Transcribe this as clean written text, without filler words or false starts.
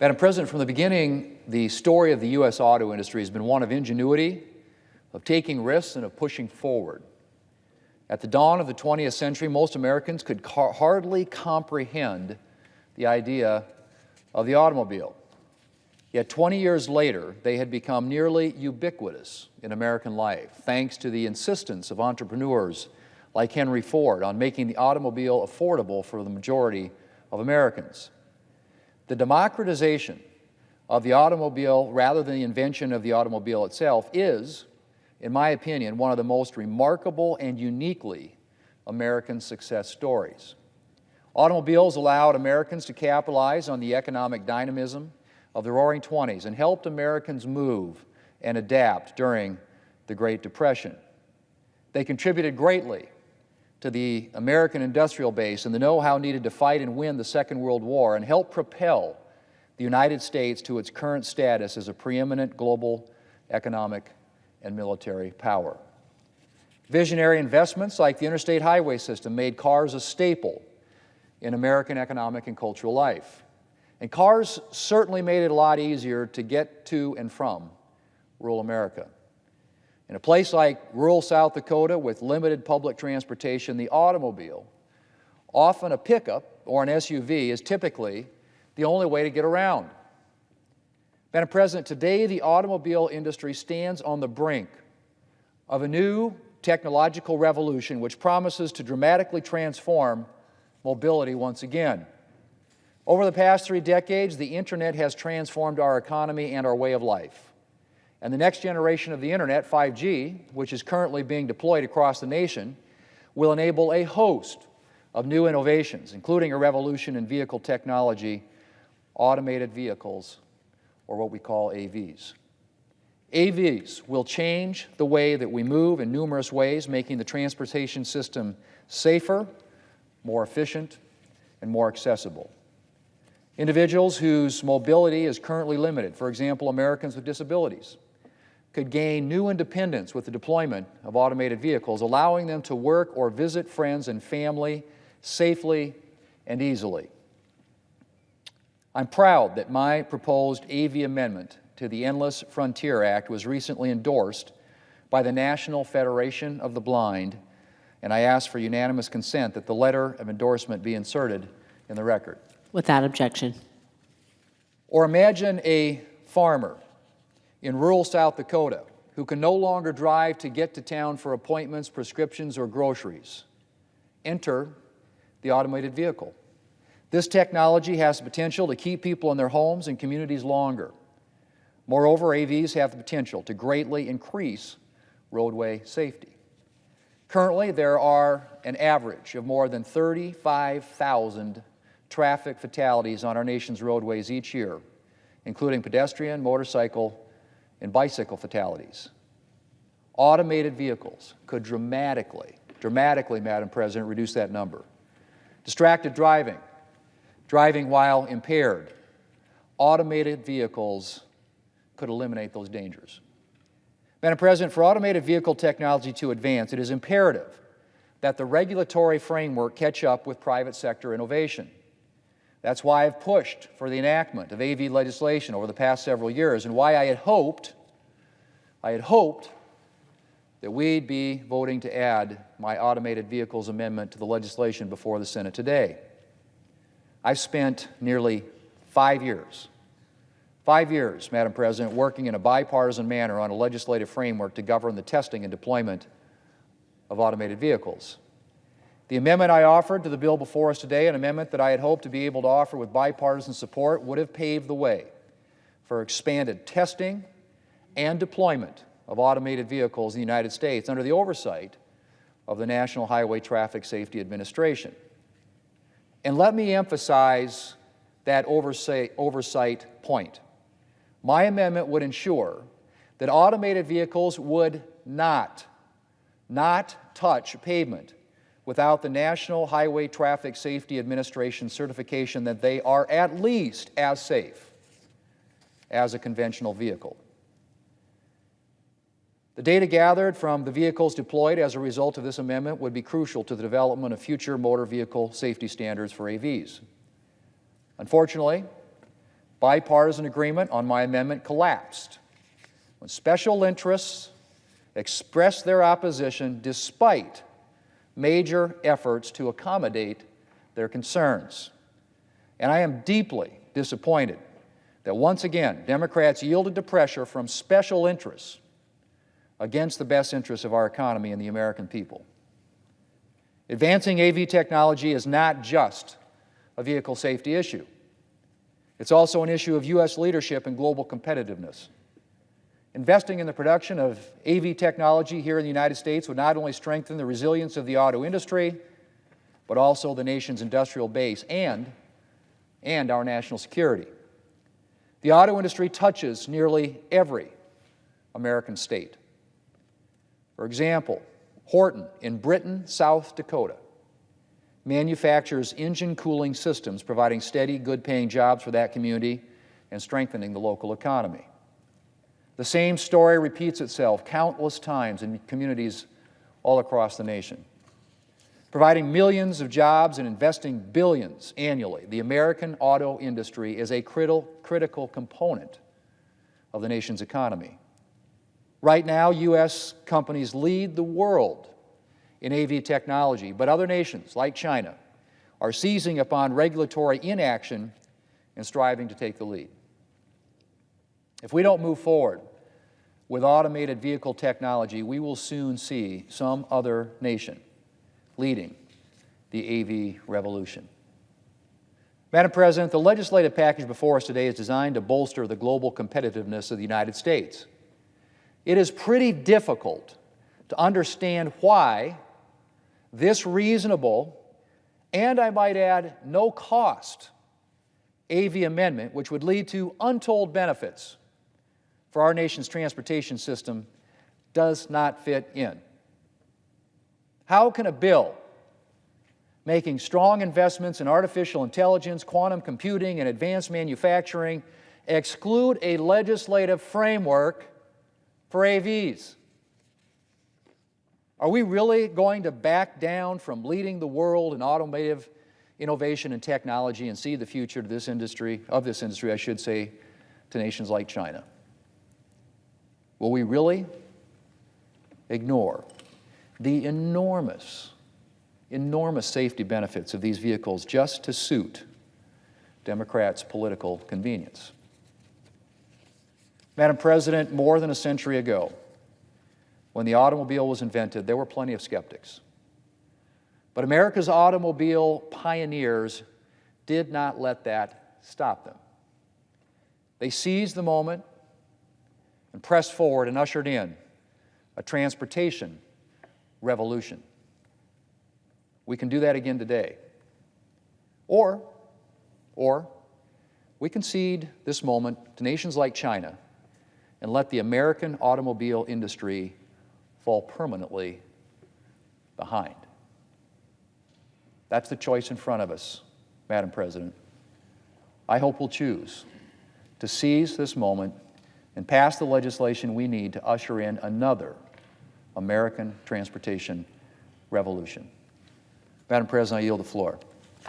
Madam President, from the beginning, the story of the U.S. auto industry has been one of ingenuity, of taking risks, and of pushing forward. At the dawn of the 20th century, most Americans could hardly comprehend the idea of the automobile. Yet 20 years later, they had become nearly ubiquitous in American life, thanks to the insistence of entrepreneurs like Henry Ford on making the automobile affordable for the majority of Americans. The democratization of the automobile, rather than the invention of the automobile itself, is, in my opinion, one of the most remarkable and uniquely American success stories. Automobiles allowed Americans to capitalize on the economic dynamism of the Roaring '20s and helped Americans move and adapt during the Great Depression. They contributed greatly to the American industrial base and the know-how needed to fight and win the Second World War, and helped propel the United States to its current status as a preeminent global economic and military power. Visionary investments like the interstate highway system made cars a staple in American economic and cultural life. And cars certainly made it a lot easier to get to and from rural America. In a place like rural South Dakota with limited public transportation, the automobile, often a pickup or an SUV, is typically the only way to get around. Madam President, today the automobile industry stands on the brink of a new technological revolution which promises to dramatically transform mobility once again. Over the past 3 decades, the Internet has transformed our economy and our way of life. And the next generation of the Internet, 5G, which is currently being deployed across the nation, will enable a host of new innovations, including a revolution in vehicle technology, automated vehicles, or what we call AVs. AVs will change the way that we move in numerous ways, making the transportation system safer, more efficient, and more accessible. Individuals whose mobility is currently limited, for example, Americans with disabilities, could gain new independence with the deployment of automated vehicles, allowing them to work or visit friends and family safely and easily. I'm proud that my proposed AV amendment to the Endless Frontier Act was recently endorsed by the National Federation of the Blind, and I ask for unanimous consent that the letter of endorsement be inserted in the record. Without objection. Or imagine a farmer in rural South Dakota who can no longer drive to get to town for appointments, prescriptions, or groceries. Enter the automated vehicle. This technology has the potential to keep people in their homes and communities longer. Moreover, AVs have the potential to greatly increase roadway safety. Currently, there are an average of more than 35,000 traffic fatalities on our nation's roadways each year, including pedestrian, motorcycle, and bicycle fatalities. Automated vehicles could dramatically, Madam President, reduce that number. Distracted driving, driving while impaired. Automated vehicles could eliminate those dangers. Madam President, for automated vehicle technology to advance, it is imperative that the regulatory framework catch up with private sector innovation. That's why I've pushed for the enactment of AV legislation over the past several years, and why I had hoped that we'd be voting to add my automated vehicles amendment to the legislation before the Senate today. I've spent nearly 5 years, Madam President, working in a bipartisan manner on a legislative framework to govern the testing and deployment of automated vehicles. The amendment I offered to the bill before us today, an amendment that I had hoped to be able to offer with bipartisan support, would have paved the way for expanded testing and deployment of automated vehicles in the United States under the oversight of the National Highway Traffic Safety Administration. And let me emphasize that oversight point. My amendment would ensure that automated vehicles would not touch pavement without the National Highway Traffic Safety Administration certification that they are at least as safe as a conventional vehicle. The data gathered from the vehicles deployed as a result of this amendment would be crucial to the development of future motor vehicle safety standards for AVs. Unfortunately, bipartisan agreement on my amendment collapsed when special interests expressed their opposition despite major efforts to accommodate their concerns. And I am deeply disappointed that once again Democrats yielded to pressure from special interests against the best interests of our economy and the American people. Advancing AV technology is not just a vehicle safety issue. It's also an issue of U.S. leadership and global competitiveness. Investing in the production of AV technology here in the United States would not only strengthen the resilience of the auto industry, but also the nation's industrial base and our national security. The auto industry touches nearly every American state. For example, Horton in Britain, South Dakota, manufactures engine cooling systems, providing steady, good-paying jobs for that community and strengthening the local economy. The same story repeats itself countless times in communities all across the nation. Providing millions of jobs and investing billions annually, the American auto industry is a critical component of the nation's economy. Right now, U.S. companies lead the world in AV technology, but other nations, like China, are seizing upon regulatory inaction and striving to take the lead. If we don't move forward with automated vehicle technology, we will soon see some other nation leading the AV revolution. Madam President, the legislative package before us today is designed to bolster the global competitiveness of the United States. It is pretty difficult to understand why this reasonable, and I might add, no-cost AV amendment, which would lead to untold benefits for our nation's transportation system, does not fit in. How can a bill making strong investments in artificial intelligence, quantum computing, and advanced manufacturing exclude a legislative framework for AVs? Are we really going to back down from leading the world in automotive innovation and technology and see the future of this industry, to nations like China? Will we really ignore the enormous safety benefits of these vehicles just to suit Democrats' political convenience? Madam President, more than a century ago, when the automobile was invented, there were plenty of skeptics. But America's automobile pioneers did not let that stop them. They seized the moment and pressed forward and ushered in a transportation revolution. We can do that again today. Or we concede this moment to nations like China and let the American automobile industry fall permanently behind. That's the choice in front of us, Madam President. I hope we'll choose to seize this moment and pass the legislation we need to usher in another American transportation revolution. Madam President, I yield the floor.